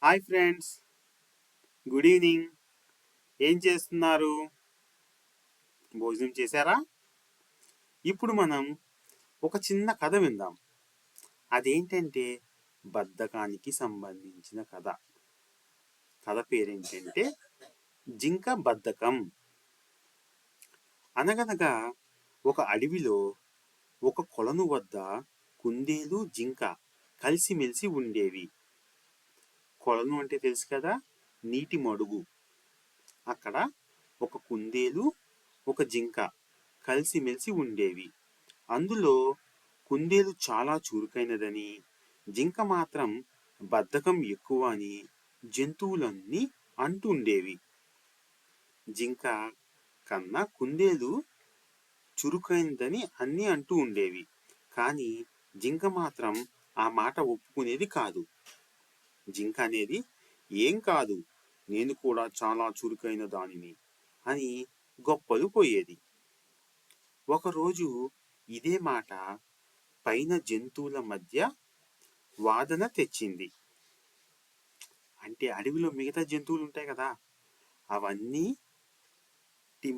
Hi friends, good evening. ఏం చేస్తున్నారు? భోజనం చేశారా? ఇప్పుడు మనం ఒక చిన్న కథ విందాం. అదేంటంటే బద్ధకానికి సంబంధించిన కథ. కథ పేరేంటంటే జింక బద్ధకం. అనగనగా ఒక అడవిలో ఒక కొలను వద్ద కుందేలు, జింక కలిసిమెలిసి ఉండేవి. కొలను అంటే తెలుసు కదా, నీటి మడుగు. అక్కడ ఒక కుందేలు, ఒక జింక కలిసిమెలిసి ఉండేవి. అందులో కుందేలు చాలా చురుకైనదని, జింక మాత్రం బద్ధకం ఎక్కువ అని జంతువులన్నీ అంటుండేవి. జింక కన్నా కుందేలు చురుకైనదని అన్నీ అంటూ ఉండేవి. కానీ జింక మాత్రం ఆ మాట ఒప్పుకునేది కాదు. జింక అనేది, ఏం కాదు, నేను కూడా చాలా చురుకైన దానిని అని గొప్పలు పోయేది. ఒకరోజు ఇదే మాట పైన జంతువుల మధ్య వాదన తెచ్చింది. అంటే అడవిలో మిగతా జంతువులు ఉంటాయి కదా, అవన్నీ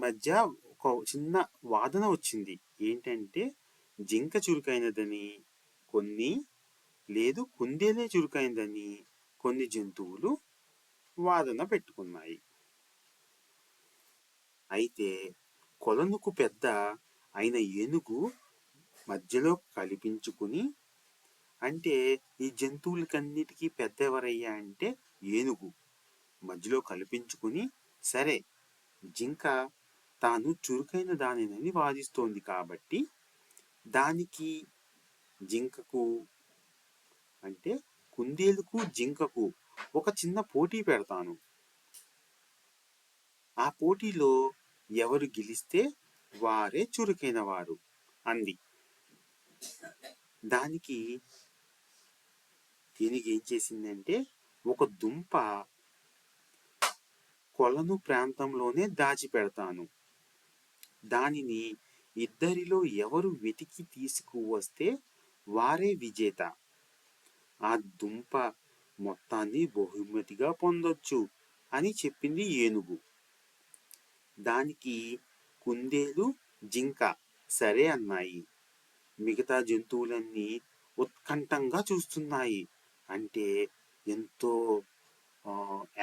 మధ్య ఒక చిన్న వాదన వచ్చింది. ఏంటంటే జింక చురుకైనదని కొన్ని, లేదు కుందేలే చురుకైనదని కొన్ని జంతువులు వాదన పెట్టుకున్నాయి. అయితే కొలనుకు పెద్ద అయిన ఏనుగు మధ్యలో కల్పించుకుని, అంటే ఈ జంతువులకన్నిటికీ పెద్ద ఎవరయ్యా అంటే ఏనుగు మధ్యలో కల్పించుకుని, సరే జింక తాను చురుకైన దానిని వాదిస్తోంది కాబట్టి దానికి జింకకు అంటే కుందేలుకు జింకకు ఒక చిన్న పోటీ పెడతాను. ఆ పోటీలో ఎవరు గెలిస్తే వారే చురుకైన వారు అంది. దానికి దీనికి ఏం చేసిందంటే ఒక దుంప కొలను ప్రాంతంలోనే దాచిపెడతాను. దానిని ఇద్దరిలో ఎవరు వెతికి తీసుకువస్తే వారే విజేత. ఆ దుంప మొత్తాన్ని బహుమతిగా పొందొచ్చు అని చెప్పింది ఏనుగు. దానికి కుందేలు, జింక సరే అన్నాయి. మిగతా జంతువులన్నీ ఉత్కంఠంగా చూస్తున్నాయి. అంటే ఎంతో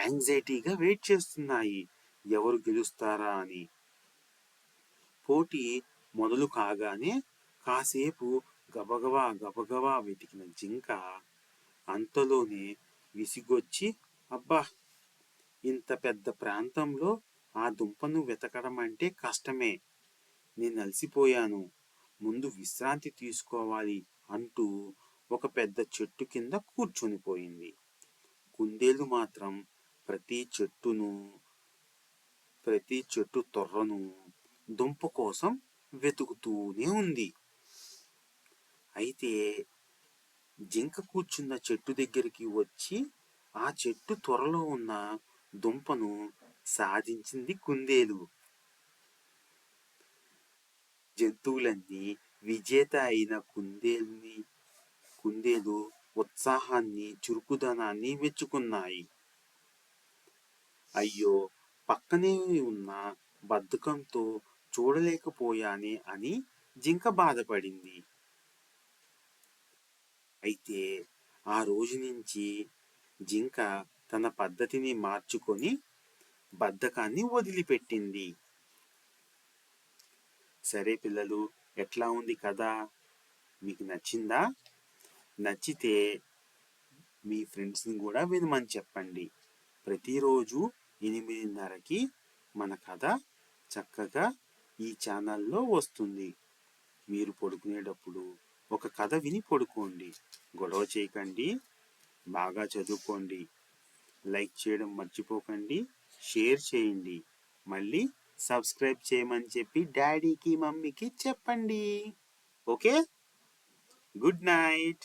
యాంగ్జైటీగా వెయిట్ చేస్తున్నాయి ఎవరు గెలుస్తారా అని. పోటీ మొదలు కాగానే కాసేపు గబగబా వెతికిన జింక అంతలోనే విసిగొచ్చి, అబ్బా, ఇంత పెద్ద ప్రాంతంలో ఆ దుంపను వెతకడం అంటే కష్టమే, నేను అలసిపోయాను, ముందు విశ్రాంతి తీసుకోవాలి అంటూ ఒక పెద్ద చెట్టు కింద కూర్చొనిపోయింది. కుందేలు మాత్రం ప్రతి చెట్టు తొర్రను దుంప కోసం వెతుకుతూనే ఉంది. అయితే జింక కూర్చున్న చెట్టు దగ్గరికి వచ్చి ఆ చెట్టు త్వరలో ఉన్న దుంపను సాధించింది కుందేలు. జంతువులన్నీ విజేత అయిన కుందేలు ఉత్సాహాన్ని, చురుకుదనాన్ని మెచ్చుకున్నాయి. అయ్యో, పక్కనే ఉన్న బద్ధకంతో చూడలేకపోయానే అని జింక బాధపడింది. అయితే ఆ రోజు నుంచి జింక తన పద్ధతిని మార్చుకొని బద్ధకాన్ని వదిలిపెట్టింది. సరే పిల్లలు, ఎట్లా ఉంది కదా? మీకు నచ్చిందా? నచ్చితే మీ ఫ్రెండ్స్ని కూడా వినమని చెప్పండి. ప్రతిరోజు 8:30కి మన కథ చక్కగా ఈ ఛానల్లో వస్తుంది. మీరు పడుకునేటప్పుడు ఒక కథ విని పడుకోండి. గొడవ చేయకండి, బాగా చదువుకోండి. లైక్ చేయడం మర్చిపోకండి, షేర్ చేయండి, మళ్ళీ సబ్స్క్రైబ్ చేయమని చెప్పి డాడీకి, మమ్మీకి చెప్పండి. Okay, good night.